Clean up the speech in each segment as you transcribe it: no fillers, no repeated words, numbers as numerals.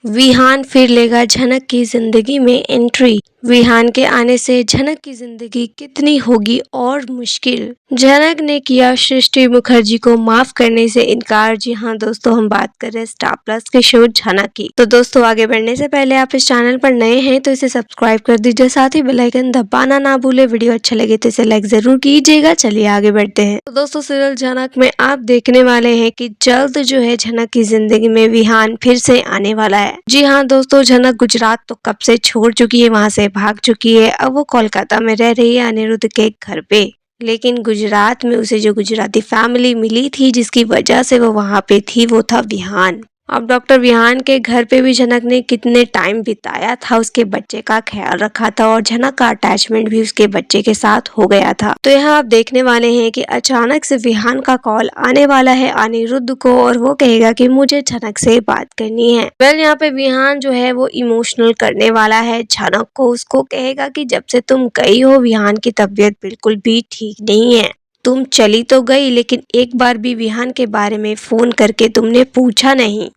विहान फिर लेगा झनक की जिंदगी में एंट्री। विहान के आने से झनक की जिंदगी कितनी होगी और मुश्किल। झनक ने किया सृष्टि मुखर्जी को माफ करने से इनकार। जी हाँ दोस्तों, हम बात कर रहे हैं स्टार प्लस के शो झनक की। तो दोस्तों, आगे बढ़ने से पहले आप इस चैनल पर नए हैं तो इसे सब्सक्राइब कर दीजिए, साथ ही बेल आइकन दबाना ना भूले। वीडियो अच्छा लगे तो इसे लाइक जरूर कीजिएगा। चलिए आगे बढ़ते हैं। तो दोस्तों, सीरियल झनक में आप देखने वाले हैं कि जल्द जो है झनक की जिंदगी में विहान फिर से आने वाला है। जी हाँ दोस्तों, झनक गुजरात तो कब से छोड़ चुकी है, वहाँ से भाग चुकी है। अब वो कोलकाता में रह रही है अनिरुद्ध के घर पे। लेकिन गुजरात में उसे जो गुजराती फैमिली मिली थी जिसकी वजह से वो वहाँ पे थी, वो था विहान। अब डॉक्टर विहान के घर पे भी झनक ने कितने टाइम बिताया था, उसके बच्चे का ख्याल रखा था और झनक का अटैचमेंट भी उसके बच्चे के साथ हो गया था। तो यहाँ आप देखने वाले हैं कि अचानक से विहान का कॉल आने वाला है अनिरुद्ध को और वो कहेगा कि मुझे झनक से बात करनी है। वेल, यहाँ पे विहान जो है वो इमोशनल करने वाला है झनक को। उसको कहेगा कि जब से तुम गई हो विहान की तबीयत बिल्कुल भी ठीक नहीं है। तुम चली तो गई लेकिन एक बार भी विहान के बारे में फोन करके तुमने पूछा नहीं।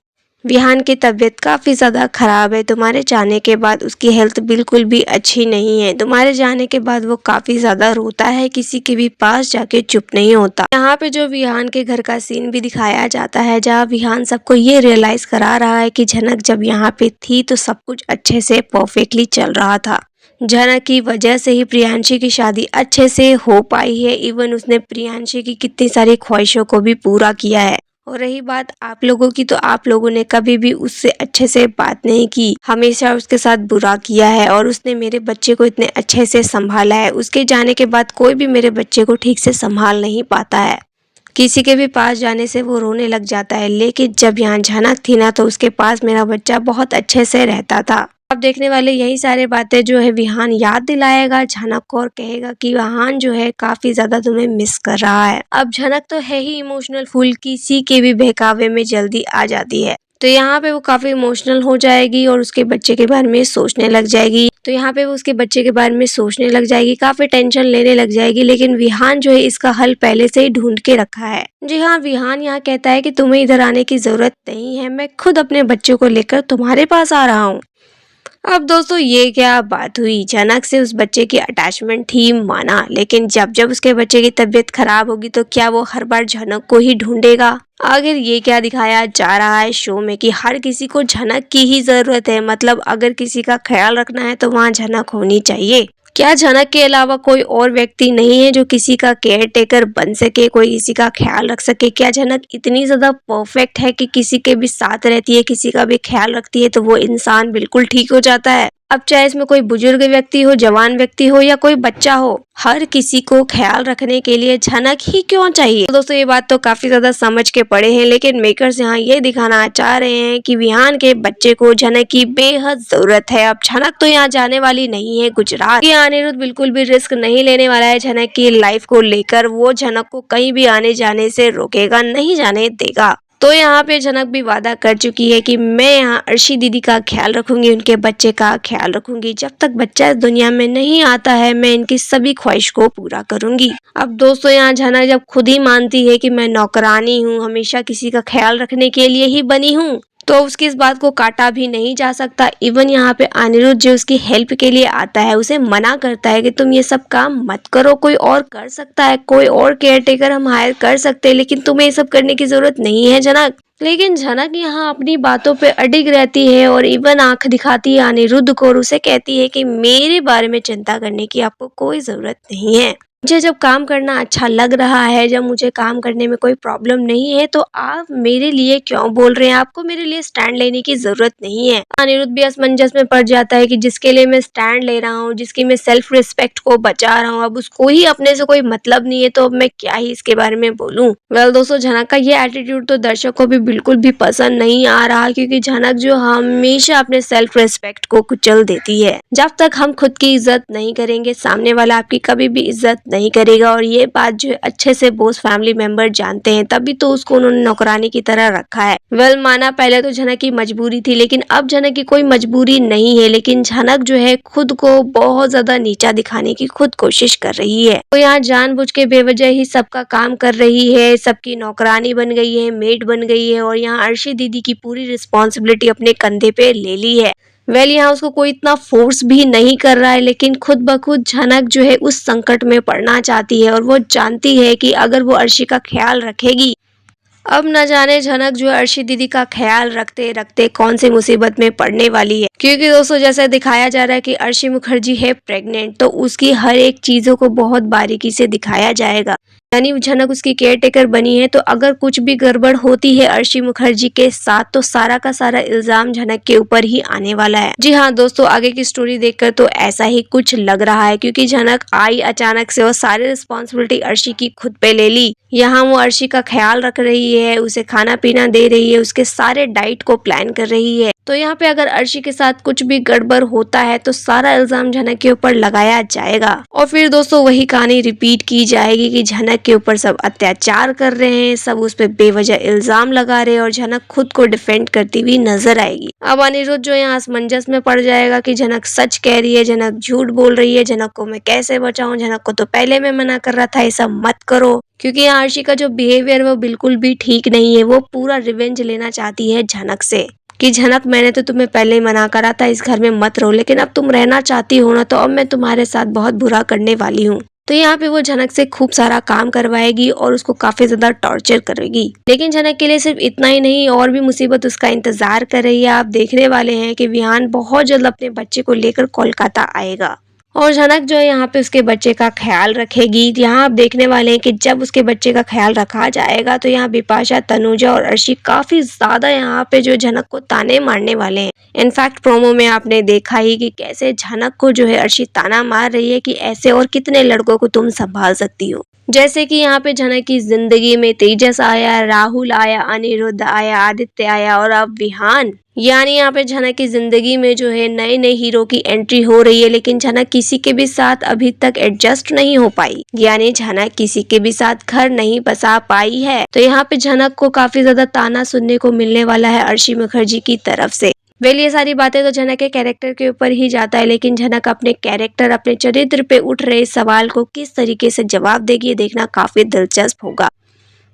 विहान की तबीयत काफ़ी ज़्यादा ख़राब है। तुम्हारे जाने के बाद उसकी हेल्थ बिल्कुल भी अच्छी नहीं है। तुम्हारे जाने के बाद वो काफ़ी ज़्यादा रोता है, किसी के भी पास जाके चुप नहीं होता। यहाँ पे जो विहान के घर का सीन भी दिखाया जाता है जहाँ विहान सबको ये रियलाइज़ करा रहा है कि झनक जब यहाँ पे थी तो सब कुछ अच्छे से परफेक्टली चल रहा था। झनक की वजह से ही प्रियांशी की शादी अच्छे से हो पाई है। इवन उसने प्रियांशी की कितनी सारी ख्वाहिशों को भी पूरा किया है। और रही बात आप लोगों की, तो आप लोगों ने कभी भी उससे अच्छे से बात नहीं की, हमेशा उसके साथ बुरा किया है और उसने मेरे बच्चे को इतने अच्छे से संभाला है। उसके जाने के बाद कोई भी मेरे बच्चे को ठीक से संभाल नहीं पाता है। किसी के भी पास जाने से वो रोने लग जाता है। लेकिन जब यहाँ झनक थी ना तो उसके पास मेरा बच्चा बहुत अच्छे से रहता था। अब देखने वाले यही सारे बातें जो है विहान याद दिलाएगा झनक को और कहेगा कि विहान जो है काफी ज्यादा तुम्हें मिस कर रहा है। अब झनक तो है ही इमोशनल फूल, किसी के भी बहकावे में जल्दी आ जाती है। तो यहाँ पे वो काफी इमोशनल हो जाएगी और उसके बच्चे के बारे में सोचने लग जाएगी। तो यहाँ पे वो उसके बच्चे के बारे में सोचने लग जाएगी, काफी टेंशन लेने लग जाएगी। लेकिन विहान जो है इसका हल पहले से ही ढूंढ के रखा है। जी हाँ, विहान यहाँ कहता है कि तुम्हें इधर आने की जरूरत नहीं है, मैं खुद अपने बच्चे को लेकर तुम्हारे पास आ रहा हूँ। अब दोस्तों, ये क्या बात हुई। झनक से उस बच्चे की अटैचमेंट थी माना, लेकिन जब जब उसके बच्चे की तबीयत खराब होगी तो क्या वो हर बार झनक को ही ढूंढेगा। आखिर ये क्या दिखाया जा रहा है शो में कि हर किसी को झनक की ही जरूरत है। मतलब अगर किसी का ख्याल रखना है तो वहाँ झनक होनी चाहिए। क्या झनक के अलावा कोई और व्यक्ति नहीं है जो किसी का केयर टेकर बन सके, कोई किसी का ख्याल रख सके। क्या झनक इतनी ज्यादा परफेक्ट है कि किसी के भी साथ रहती है, किसी का भी ख्याल रखती है तो वो इंसान बिल्कुल ठीक हो जाता है। अब चाहे इसमें कोई बुजुर्ग व्यक्ति हो, जवान व्यक्ति हो या कोई बच्चा हो, हर किसी को ख्याल रखने के लिए झनक ही क्यों चाहिए। तो दोस्तों, ये बात तो काफी ज्यादा समझ के पड़े हैं, लेकिन मेकर्स यहाँ ये दिखाना चाह रहे हैं कि विहान के बच्चे को झनक की बेहद जरूरत है। अब झनक तो यहाँ जाने वाली नहीं है गुजरात। ये अनिरुद्ध बिल्कुल भी रिस्क नहीं लेने वाला है झनक की लाइफ को लेकर। वो झनक को कहीं भी आने जाने से रोकेगा, नहीं जाने देगा। तो यहाँ पे झनक भी वादा कर चुकी है कि मैं यहाँ अर्शी दीदी का ख्याल रखूंगी, उनके बच्चे का ख्याल रखूंगी। जब तक बच्चा इस दुनिया में नहीं आता है मैं इनकी सभी ख्वाहिश को पूरा करूंगी। अब दोस्तों, यहाँ झनक जब खुद ही मानती है कि मैं नौकरानी हूँ, हमेशा किसी का ख्याल रखने के लिए ही बनी हूँ, तो उसकी इस बात को काटा भी नहीं जा सकता। इवन यहाँ पे अनिरुद्ध जो उसकी हेल्प के लिए आता है उसे मना करता है कि तुम ये सब काम मत करो, कोई और कर सकता है, कोई और केयर टेकर हम हायर कर सकते हैं, लेकिन तुम्हें ये सब करने की जरूरत नहीं है झनक। लेकिन झनक यहाँ अपनी बातों पे अडिग रहती है और इवन आंख दिखाती है अनिरुद्ध को और उसे कहती है कि मेरे बारे में चिंता करने की आपको कोई जरूरत नहीं है। मुझे जब काम करना अच्छा लग रहा है, जब मुझे काम करने में कोई प्रॉब्लम नहीं है, तो आप मेरे लिए क्यों बोल रहे हैं। आपको मेरे लिए स्टैंड लेने की जरूरत नहीं है। अनिरुद्ध भी असमंजस में पड़ जाता है कि जिसके लिए मैं स्टैंड ले रहा हूँ, जिसकी मैं सेल्फ रिस्पेक्ट को बचा रहा हूँ, अब उसको ही अपने से कोई मतलब नहीं है तो अब मैं क्या ही इसके बारे में बोलूँ। वेल दोस्तों, झनक का ये एटीट्यूड तो दर्शक को भी बिल्कुल भी पसंद नहीं आ रहा, क्योंकि झनक जो हमेशा अपने सेल्फ रिस्पेक्ट को कुचल देती है। जब तक हम खुद की इज्जत नहीं करेंगे, सामने वाला आपकी कभी भी इज्जत नहीं करेगा और ये बात जो है अच्छे से बोस फैमिली मेंबर जानते हैं, तभी तो उसको उन्होंने नौकरानी की तरह रखा है। वेल माना पहले तो झनक की मजबूरी थी, लेकिन अब झनक की कोई मजबूरी नहीं है, लेकिन झनक जो है खुद को बहुत ज्यादा नीचा दिखाने की खुद कोशिश कर रही है। तो यहाँ जानबूझ के बेवजह ही सबका काम कर रही है, सबकी नौकरानी बन गई है, मेड बन गई है और यहाँ अर्शी दीदी की पूरी रिस्पॉन्सिबिलिटी अपने कंधे पे ले ली है। यहाँ उसको कोई इतना फोर्स भी नहीं कर रहा है, लेकिन खुद ब खुद झनक जो है उस संकट में पड़ना चाहती है और वो जानती है कि अगर वो अर्शी का ख्याल रखेगी, अब न जाने झनक जो है अर्शी दीदी का ख्याल रखते रखते कौन सी मुसीबत में पड़ने वाली है। क्योंकि दोस्तों जैसे दिखाया जा रहा है कि अर्शी मुखर्जी है प्रेग्नेंट, तो उसकी हर एक चीजों को बहुत बारीकी से दिखाया जाएगा। यानी झनक उसकी केयर टेकर बनी है, तो अगर कुछ भी गड़बड़ होती है अर्शी मुखर्जी के साथ तो सारा का सारा इल्जाम झनक के ऊपर ही आने वाला है। जी हाँ दोस्तों, आगे की स्टोरी देखकर तो ऐसा ही कुछ लग रहा है, क्योंकि झनक आई अचानक से और सारी रिस्पॉन्सिबिलिटी अर्शी की खुद पे ले ली। यहाँ वो अर्शी का ख्याल रख रही है, उसे खाना पीना दे रही है, उसके सारे डाइट को प्लान कर रही है। तो यहाँ पे अगर अर्शी के साथ कुछ भी गड़बड़ होता है तो सारा इल्जाम झनक के ऊपर लगाया जाएगा और फिर दोस्तों वही कहानी रिपीट की जाएगी कि झनक के ऊपर सब अत्याचार कर रहे हैं, सब उस पर बेवजह इल्जाम लगा रहे हैं और झनक खुद को डिफेंड करती हुई नजर आएगी। अब अनिरुद्ध जो यहाँ असमंजस में पड़ जाएगा कि झनक सच कह रही है, झनक झूठ बोल रही है, झनक को मैं कैसे बचाऊं, झनक को तो पहले मैं मना कर रहा था ये सब मत करो। क्योंकि यहाँ अर्शी का जो बिहेवियर वो बिल्कुल भी ठीक नहीं है, वो पूरा रिवेंज लेना चाहती है झनक से कि झनक मैंने तो तुम्हें पहले ही मना करा था इस घर में मत रहो, लेकिन अब तुम रहना चाहती हो ना, तो अब मैं तुम्हारे साथ बहुत बुरा करने वाली हूँ। तो यहाँ पे वो झनक से खूब सारा काम करवाएगी और उसको काफी ज्यादा टॉर्चर करेगी। लेकिन झनक के लिए सिर्फ इतना ही नहीं, और भी मुसीबत उसका इंतजार कर रही है। आप देखने वाले हैं कि विहान बहुत जल्द अपने बच्चे को लेकर कोलकाता आएगा और झनक जो है यहाँ पे उसके बच्चे का ख्याल रखेगी। यहाँ आप देखने वाले हैं कि जब उसके बच्चे का ख्याल रखा जाएगा तो यहाँ बिपाशा, तनुजा और अर्शी काफी ज्यादा यहाँ पे जो झनक को ताने मारने वाले हैं। इनफैक्ट प्रोमो में आपने देखा ही कि कैसे झनक को जो है अर्शी ताना मार रही है कि ऐसे और कितने लड़कों को तुम संभाल सकती हो। जैसे कि यहाँ पे झनक की जिंदगी में तेजस आया, राहुल आया, अनिरुद्ध आया, आदित्य आया और अब विहान। यानी यहाँ पे झनक की जिंदगी में जो है नए नए हीरो की एंट्री हो रही है, लेकिन झनक किसी के भी साथ अभी तक एडजस्ट नहीं हो पाई। यानी झनक किसी के भी साथ घर नहीं बसा पाई है। तो यहाँ पे झनक को काफी ज्यादा ताना सुनने को मिलने वाला है अर्शी मुखर्जी की तरफ से। ये सारी बातें तो झनक के कैरेक्टर के ऊपर ही जाता है, लेकिन झनक अपने कैरेक्टर, अपने चरित्र पे उठ रहे सवाल को किस तरीके से जवाब देगी ये देखना काफी दिलचस्प होगा।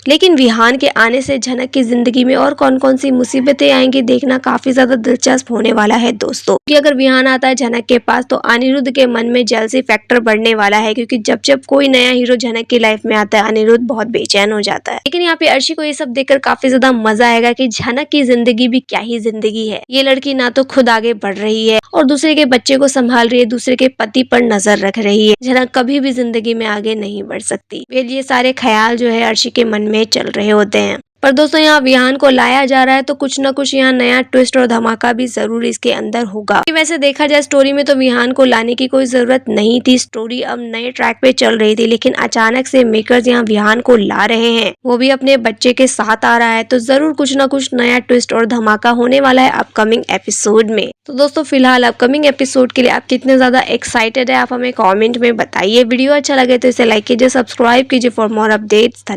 लेकिन विहान के आने से झनक की जिंदगी में और कौन कौन सी मुसीबतें आएंगी देखना काफी ज्यादा दिलचस्प होने वाला है दोस्तों। कि अगर विहान आता है झनक के पास तो अनिरुद्ध के मन में जेलसी फैक्टर बढ़ने वाला है, क्योंकि जब जब कोई नया हीरो झनक की लाइफ में आता है अनिरुद्ध बहुत बेचैन हो जाता है। लेकिन यहाँ पे अर्शी को ये सब देखकर काफी ज्यादा मजा आएगा कि झनक की जिंदगी भी क्या ही जिंदगी है। ये लड़की ना तो खुद आगे बढ़ रही है और दूसरे के बच्चे को संभाल रही है, दूसरे के पति पर नजर रख रही है। झनक कभी भी जिंदगी में आगे नहीं बढ़ सकती। ये सारे ख्याल जो है अर्शी के मन में चल रहे होते हैं। पर दोस्तों यहाँ विहान को लाया जा रहा है तो कुछ न कुछ यहाँ नया ट्विस्ट और धमाका भी जरूर इसके अंदर होगा। वैसे देखा जाए स्टोरी में तो विहान को लाने की कोई जरूरत नहीं थी, स्टोरी अब नए ट्रैक पे चल रही थी, लेकिन अचानक से मेकर्स यहाँ विहान को ला रहे हैं, वो भी अपने बच्चे के साथ आ रहा है, तो जरूर कुछ न कुछ नया ट्विस्ट और धमाका होने वाला है अपकमिंग एपिसोड में। तो दोस्तों फिलहाल अपकमिंग एपिसोड के लिए आप कितने ज्यादा एक्साइटेड है आप हमें कॉमेंट में बताइए। वीडियो अच्छा लगे तो इसे लाइक कीजिए, सब्सक्राइब कीजिए फॉर मोर अपडेट्स। धन्यवाद।